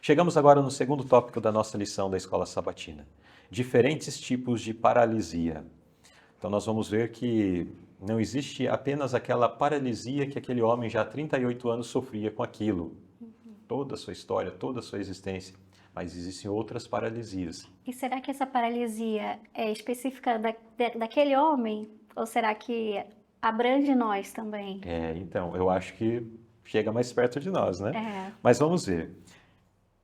Chegamos agora no segundo tópico da nossa lição da Escola Sabatina. Diferentes tipos de paralisia. Então nós vamos ver que não existe apenas aquela paralisia que aquele homem já há 38 anos sofria com aquilo. Toda a sua história, toda a sua existência. Mas existem outras paralisias. E será que essa paralisia é específica daquele homem? Ou será que abrange nós também? Então, eu acho que chega mais perto de nós, né? É, Mas vamos ver.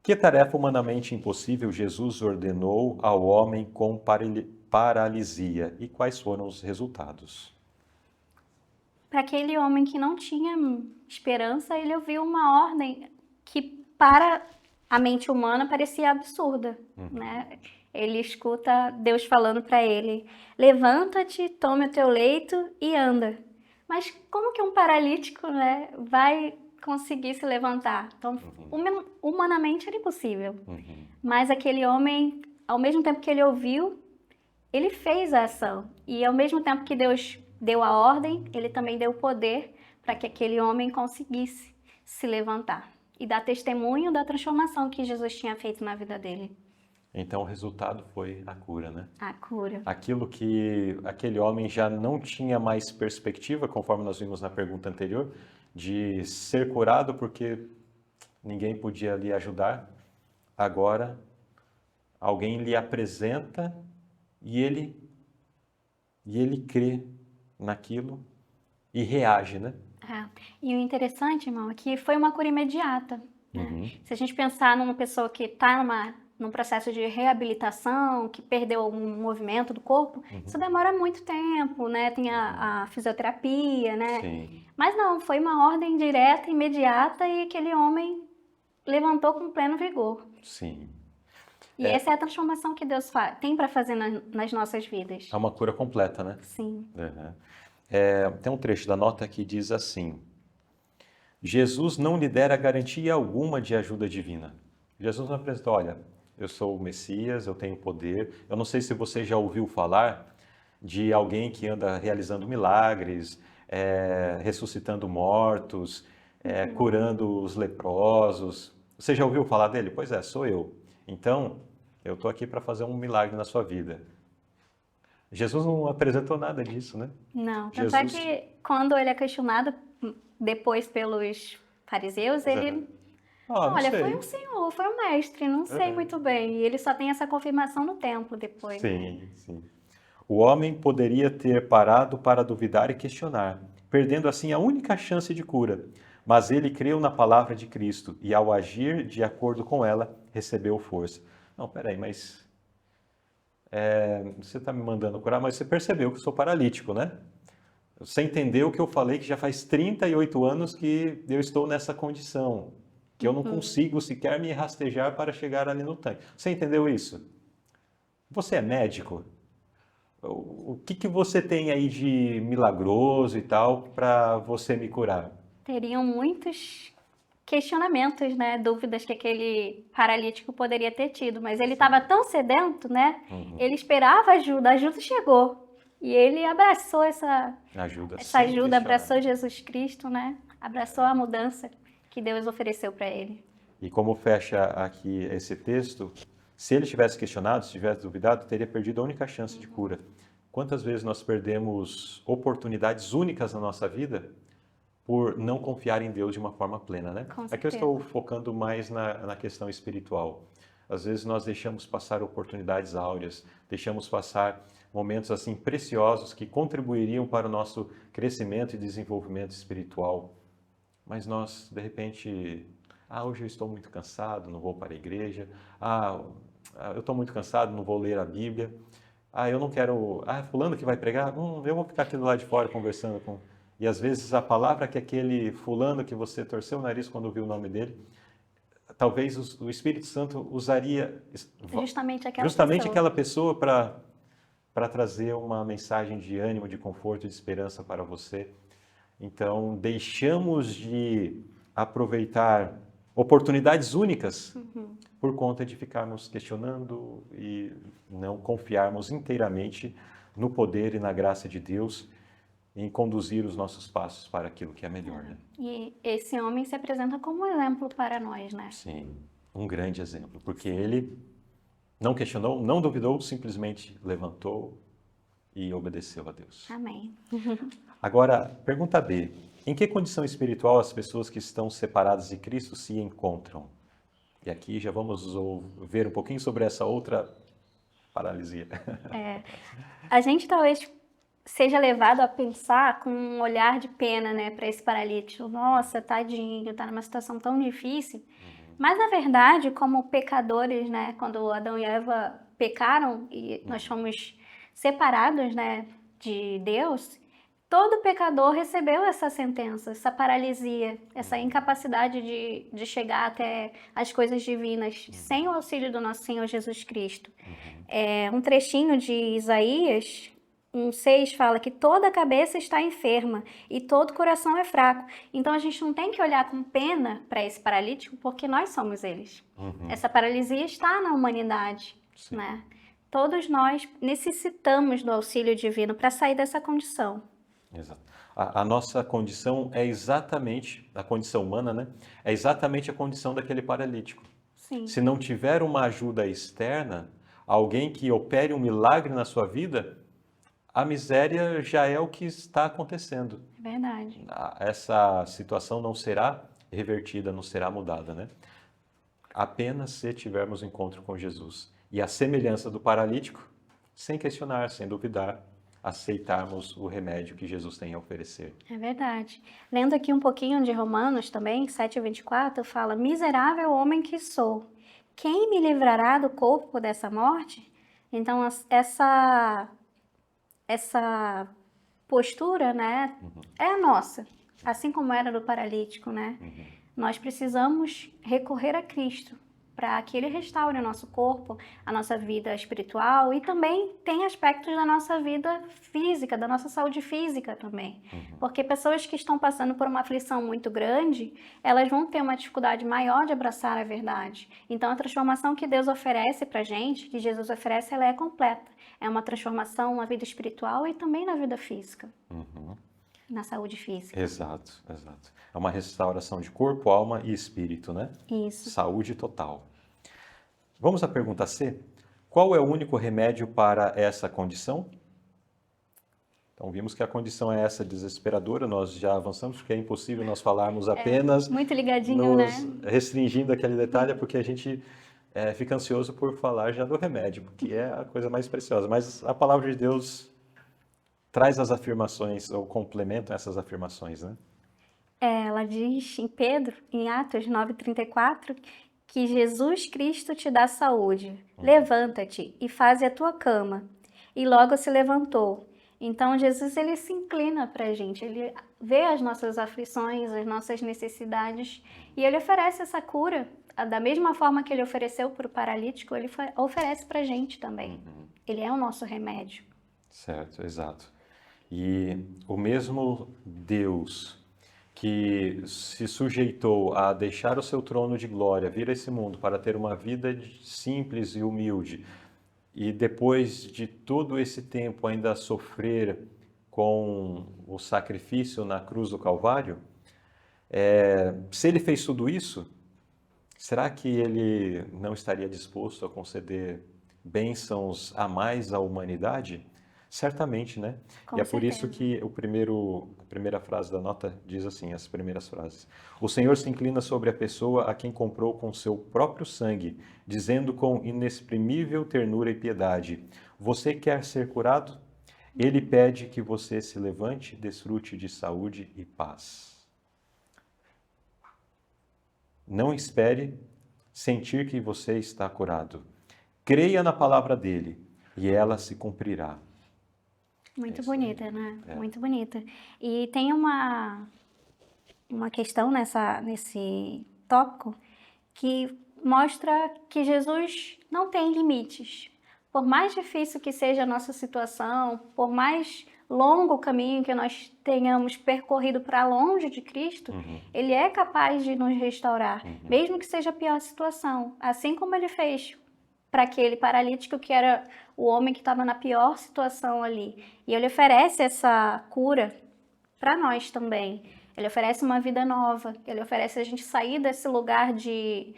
Que tarefa humanamente impossível Jesus ordenou ao homem com paralisia e quais foram os resultados? para aquele homem que não tinha esperança, ele ouviu uma ordem que para a mente humana parecia absurda, né? Ele escuta Deus falando para ele: levanta-te, tome o teu leito e anda. Mas como que um paralítico, né, vai conseguir se levantar? Então, humanamente era impossível. Mas aquele homem, ao mesmo tempo que ele ouviu, ele fez a ação. E ao mesmo tempo que Deus deu a ordem, ele também deu o poder para que aquele homem conseguisse se levantar e dar testemunho da transformação que Jesus tinha feito na vida dele. Então o resultado foi a cura, né? A cura. Aquilo que aquele homem já não tinha mais perspectiva, conforme nós vimos na pergunta anterior, de ser curado porque ninguém podia lhe ajudar. Agora alguém lhe apresenta e ele crê naquilo e reage, né? E o interessante, irmão, é que foi uma cura imediata. Né? Se a gente pensar numa pessoa que está num processo de reabilitação, que perdeu algum movimento do corpo, isso demora muito tempo, né? Tem a fisioterapia, né? Sim. Mas não, foi uma ordem direta, imediata, e aquele homem levantou com pleno vigor. Sim. E essa é a transformação que Deus tem para fazer nas nossas vidas. É uma cura completa, né? Sim. Uhum. Tem um trecho da nota que diz assim: Jesus não lhe dera garantia alguma de ajuda divina. Jesus não apresentou: olha, eu sou o Messias, eu tenho poder. Eu não sei se você já ouviu falar de alguém que anda realizando milagres, ressuscitando mortos, curando os leprosos. Você já ouviu falar dele? Pois é, sou eu. Então, eu estou aqui para fazer um milagre na sua vida. Jesus não apresentou nada disso, né? Não, tanto é que quando ele é questionado depois pelos fariseus, ele... Olha, foi um senhor, foi um mestre, não sei muito bem. E ele só tem essa confirmação no templo depois. Sim, sim. O homem poderia ter parado para duvidar e questionar, perdendo assim a única chance de cura. Mas ele creu na palavra de Cristo e, ao agir de acordo com ela, recebeu força. Não, peraí, mas você está me mandando curar, mas você percebeu que eu sou paralítico, né? Você entendeu que eu falei que já faz 38 anos que eu estou nessa condição, que eu não consigo sequer me rastejar para chegar ali no tanque. Você entendeu isso? Você é médico? O que você tem aí de milagroso e tal para você me curar? Teriam muitos questionamentos, né? Dúvidas que aquele paralítico poderia ter tido. Mas ele estava tão sedento, né? Ele esperava ajuda, a ajuda chegou. E ele abraçou essa ajuda, abraçou Jesus Cristo, né? Abraçou a mudança que Deus ofereceu para ele. E como fecha aqui esse texto, se ele tivesse questionado, se tivesse duvidado, teria perdido a única chance de cura. Quantas vezes nós perdemos oportunidades únicas na nossa vida por não confiar em Deus de uma forma plena, né? Aqui eu estou focando mais na questão espiritual. Às vezes nós deixamos passar oportunidades áureas, deixamos passar momentos assim preciosos que contribuiriam para o nosso crescimento e desenvolvimento espiritual. Mas nós, de repente, hoje eu estou muito cansado, não vou para a igreja. Eu estou muito cansado, não vou ler a Bíblia. Eu não quero... fulano que vai pregar? Eu vou ficar aqui do lado de fora conversando com... E às vezes a palavra que aquele fulano que você torceu o nariz quando ouviu o nome dele, talvez o Espírito Santo usaria justamente aquela pessoa para trazer uma mensagem de ânimo, de conforto, de esperança para você. Então, deixamos de aproveitar oportunidades únicas por conta de ficarmos questionando e não confiarmos inteiramente no poder e na graça de Deus em conduzir os nossos passos para aquilo que é melhor, né? E esse homem se apresenta como um exemplo para nós, né? Sim. Um grande exemplo, porque ele não questionou, não duvidou, simplesmente levantou e obedeceu a Deus. Amém. Agora, pergunta B. Em que condição espiritual as pessoas que estão separadas de Cristo se encontram? E aqui já vamos ver um pouquinho sobre essa outra paralisia. A gente talvez seja levado a pensar com um olhar de pena, né, para esse paralítico. Nossa, tadinho, tá numa situação tão difícil. Mas na verdade, como pecadores, né, quando Adão e Eva pecaram e nós fomos separados, né, de Deus, todo pecador recebeu essa sentença, essa paralisia, essa incapacidade de chegar até as coisas divinas, sem o auxílio do nosso Senhor Jesus Cristo. Um trechinho de Isaías 1:6 fala que toda a cabeça está enferma e todo coração é fraco. Então a gente não tem que olhar com pena para esse paralítico, porque nós somos eles. Essa paralisia está na humanidade, Sim. né? Todos nós necessitamos do auxílio divino para sair dessa condição. Exato. A nossa condição é exatamente, a condição humana, né? É exatamente a condição daquele paralítico. Sim, Se não tiver uma ajuda externa, alguém que opere um milagre na sua vida, a miséria já é o que está acontecendo. é verdade. Essa situação não será revertida, não será mudada, né? Apenas se tivermos encontro com Jesus. E a semelhança do paralítico, sem questionar, sem duvidar, aceitarmos o remédio que Jesus tem a oferecer. É verdade. Lendo aqui um pouquinho de Romanos também, 7:24, fala: Miserável homem que sou, quem me livrará do corpo dessa morte? Então, essa postura, né, é a nossa, assim como era do paralítico, né? Nós precisamos recorrer a Cristo para que Ele restaure o nosso corpo, a nossa vida espiritual e também tem aspectos da nossa vida física, da nossa saúde física também. Porque pessoas que estão passando por uma aflição muito grande, elas vão ter uma dificuldade maior de abraçar a verdade. Então a transformação que Deus oferece para a gente, que Jesus oferece, ela é completa. É uma transformação na vida espiritual e também na vida física, na saúde física. Exato, exato. É uma restauração de corpo, alma e espírito, né? Isso. Saúde total. Vamos à pergunta C. Qual é o único remédio para essa condição? Então, vimos que a condição é essa desesperadora, nós já avançamos, porque é impossível nós falarmos apenas Muito ligadinho, né? restringindo aquele detalhe, porque a gente fica ansioso por falar já do remédio, porque é a coisa mais preciosa. Mas a palavra de Deus traz as afirmações, ou complementa essas afirmações, né? Ela diz em Pedro, em Atos 9:34, que Jesus Cristo te dá saúde. Levanta-te e faze a tua cama. E logo se levantou. Então Jesus ele se inclina para a gente, ele vê as nossas aflições, as nossas necessidades e ele oferece essa cura. Da mesma forma que ele ofereceu para o paralítico, ele oferece para a gente também. Ele é o nosso remédio. Certo, exato. E o mesmo Deus que se sujeitou a deixar o seu trono de glória, vir a esse mundo para ter uma vida simples e humilde, e depois de todo esse tempo ainda sofrer com o sacrifício na cruz do Calvário, se ele fez tudo isso, será que ele não estaria disposto a conceder bênçãos a mais à humanidade? Certamente, né? Com E é por isso certeza. que a primeira frase da nota diz assim, as primeiras frases. O Senhor se inclina sobre a pessoa a quem comprou com seu próprio sangue, dizendo com inexprimível ternura e piedade, você quer ser curado? Ele pede que você se levante, desfrute de saúde e paz. Não espere sentir que você está curado. Creia na palavra dele e ela se cumprirá. Muito Isso aí. bonita, né? Muito bonita. E tem uma questão nesse tópico que mostra que Jesus não tem limites. Por mais difícil que seja a nossa situação, por mais longo o caminho que nós tenhamos percorrido para longe de Cristo, Ele é capaz de nos restaurar, mesmo que seja a pior situação. Assim como Ele fez para aquele paralítico que era o homem que estava na pior situação ali. E Ele oferece essa cura para nós também. Ele oferece uma vida nova, Ele oferece a gente sair desse lugar de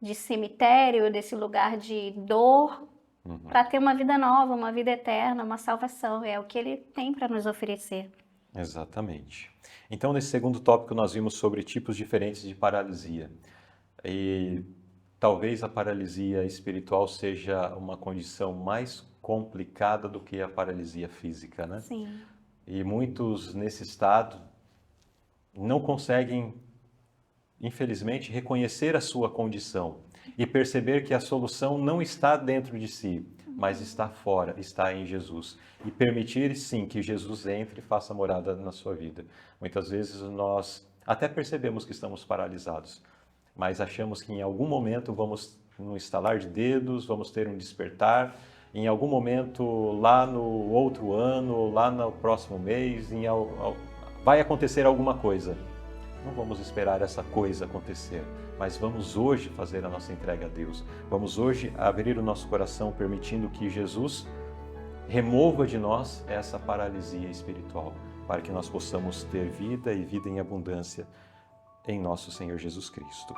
de cemitério, desse lugar de dor, para ter uma vida nova, uma vida eterna, uma salvação. É o que ele tem para nos oferecer. Exatamente. Então, nesse segundo tópico, nós vimos sobre tipos diferentes de paralisia. E talvez a paralisia espiritual seja uma condição mais complicada do que a paralisia física, né? Sim. E muitos nesse estado não conseguem, infelizmente, reconhecer a sua condição e perceber que a solução não está dentro de si, mas está fora, está em Jesus. E permitir, sim, que Jesus entre e faça morada na sua vida. Muitas vezes nós até percebemos que estamos paralisados, mas achamos que em algum momento vamos, num estalar de dedos, vamos ter um despertar, em algum momento lá no outro ano, lá no próximo mês, vai acontecer alguma coisa. Não vamos esperar essa coisa acontecer, mas vamos hoje fazer a nossa entrega a Deus. Vamos hoje abrir o nosso coração, permitindo que Jesus remova de nós essa paralisia espiritual, para que nós possamos ter vida e vida em abundância em nosso Senhor Jesus Cristo.